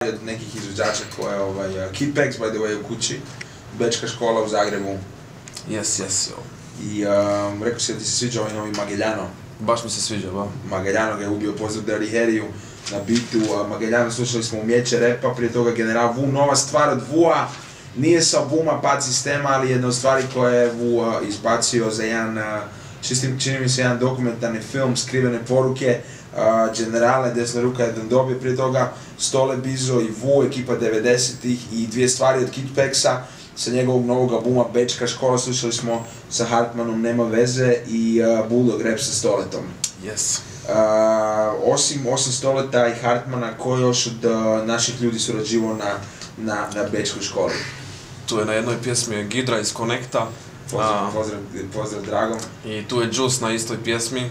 od nekih izvođača koje Kitpex, by the way, u kući, bečka škola u Zagrebu. Yes, jo. I rekao si da ti se sviđa ovaj novi Mageljano. Baš mi se sviđa, ba. Mageljano ga je ubio, pozdrav Dari Heriju na bitu. Mageljano slušali smo Umijeće repa, prije toga General Vu, nova stvar od Vua. Nije sa albuma Pad sistema, ali jedna od stvari koje je Vu izbacio za jedan, čini mi se jedan dokumentarni film, Skrivene poruke, Generale, desna ruka jedan dobije prije toga, Stole Bizo i Vu, ekipa 90-ih i dvije stvari od Kitpexa sa njegovog novog albuma Bečka škola, slušali smo sa Hartmanom Nema veze i Bulldog rap sa Stoletom. Yes. Osim Stoleta i Hartmana, ko još od naših ljudi surađivao na Bečkoj školi? Tu je na jednoj pjesmi Gidra iz Connecta. Pozdrav Dragom. I tu je Juice na istoj pjesmi.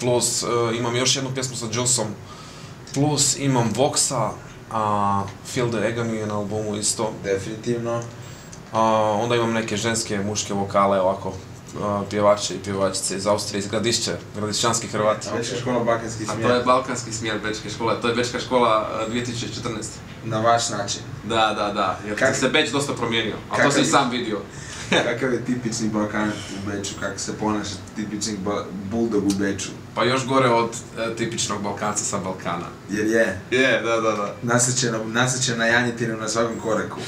Plus imam još jednu pjesmu sa Juiceom. Plus imam Voxa, Feel the Agony je na albumu isto. Definitivno. Onda imam neke ženske, muške vokale ovako. Pjevače i pjevačice iz Austrije, iz Gradišće, gradišćanski Hrvati. Bečka škola Balkanski smjer. A to je balkanski smjer Bečke škole, to je Bečka škola 2014. Na vaš način. Da, jer se Beč dosta promijenio, a to sam i sam vidio. Kakav je tipični Balkanac u Beču, kako se ponaša tipični Bulldog u Beču? Pa još gore od tipičnog Balkanca sa Balkana. Jer je? Je, da. Nasjećena janjetinu na svakom koraku.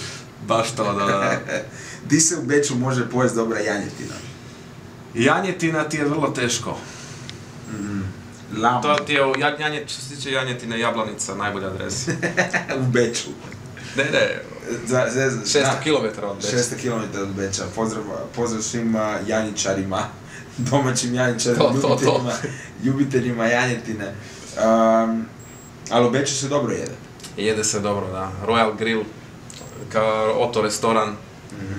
Baš to, da. Di se u Beču može pojesti dobra janjetina? Janjetina ti je vrlo teško. To ti je, što se tiče janjetine, Jablanica, najbolja adresa. U Beču. Ne. 600 km od Beča. 600 km od Beča. Pozdrav svim janjičarima, domaćim janjičarima, ljubiteljima janjetine. Ali u Beču se dobro jede. Jede se dobro, da. Royal Grill, kao Otto restoran.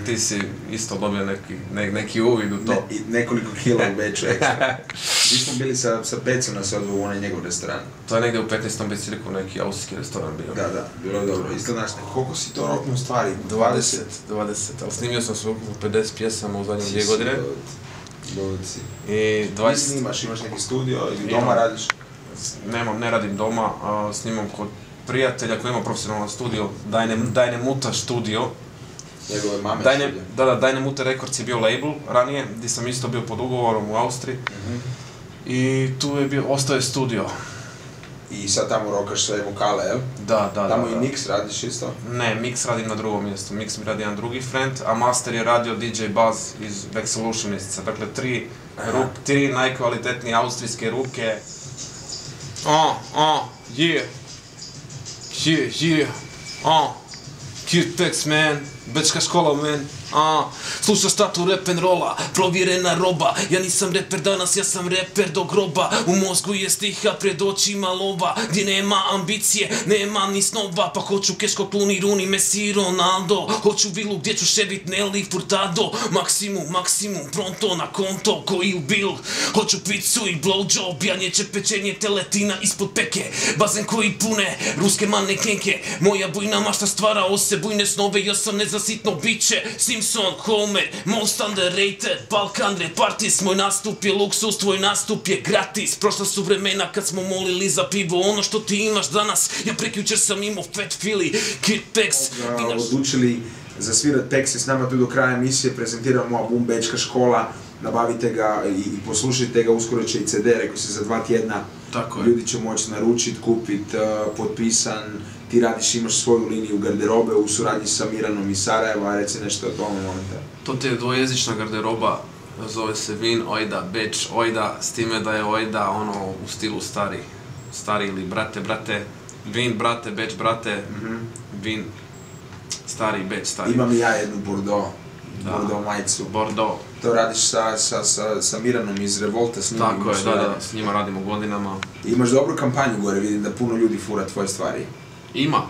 Ti si isto dobio neki uvid u to. Nekoliko kila u Beču ekstra. Mi smo bili sa Pecom na se odvoju u onaj njegov restoran. To je negdje u 15. bicikliku neki austrijski restoran bio. Da, bilo je dobro. Isto znaš, koliko si to roknuo stvari? 20, ali snimio sam se ukupno 50 pjesama u zadnje 2 godine. Dovoci. I 20... Ti snimaš, imaš neki studio ili doma radiš? Ne radim doma, snimam kod prijatelja koji ima profesionalan studio, Dajne Muta studio. Njegove mame studio? Da, Dajne Muta Records je bio label ranije, gdje sam isto bio pod ugovorom u Austriji. I tu je ostao je studio. I sad tamo rokaš sve vokale, jel? Da. Tamo i mix radiš isto? Ne, mix radim na drugom mjestu. Mix mi radi jedan drugi friend, a master je radio DJ Buzz iz Back Solutionistica. Dakle, tri najkvalitetnije austrijske ruke. Kitpex, man. Bečka škola, man. Slušaš tatu rap'n'rolla, provjerena roba. Ja nisam reper danas, ja sam reper do groba. U mozgu je stiha, pred očima lova. Gdje nema ambicije, nema ni snova. Pa hoću Keško, Clooney, Rooney, Messi, Ronaldo. Hoću vilu gdje ću ševit Nelly, Furtado. Maksimum, pronto na konto, ko Il Bill. Hoću pizzu i blowjob, janjeće, pečenje, teletina ispod peke. Bazen koji pune, ruske manekenke. Moja bujna mašta stvara ose, bujne snove. Ja sam nezasitno biće. Simpson, Homer, most underrated, Balkan repartis, moj nastup je luksus, tvoj nastup je gratis. Prošla su vremena kad smo molili za pivo, ono što ti imaš danas, ja prekjučer sam imao Fat Philly, Kitpex. Odlučili zasvirat Pex s nama tu do kraja emisije, prezentiramo album Bečka škola, nabavite ga i poslušajte ga, uskoro će i CD, rekao se za 2 tjedna. Ljudi će moći naručit, kupit, potpisan. Ti radiš, imaš svoju liniju garderobe u suradnji sa Miranom iz Sarajeva, reci nešto o tome momenta. To ti je dvojezična garderoba, zove se Vin Ojda, Beč Ojda, s time da je Ojda ono u stilu stari ili brate, Vin brate, Beč brate, Vin, stari, Beč stari. Imam i ja jednu Bordeaux majicu. Bordeaux. To radiš sa Miranom iz Revolta s njim. Tako je, da, s njima radimo godinama. Imaš dobru kampanju gore, vidim da puno ljudi fura tvoje stvari. Ima,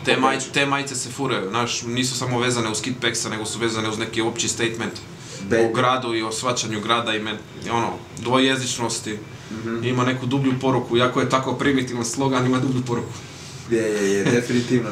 te majice se furaju, znaš, nisu samo vezane uz Kitpexa, nego su vezane uz neki opći statement o gradu i o shvaćanju grada i dvojezičnosti. Ima neku dublju poruku, iako je tako primitivan slogan, ima dublju poruku. Je, definitivno.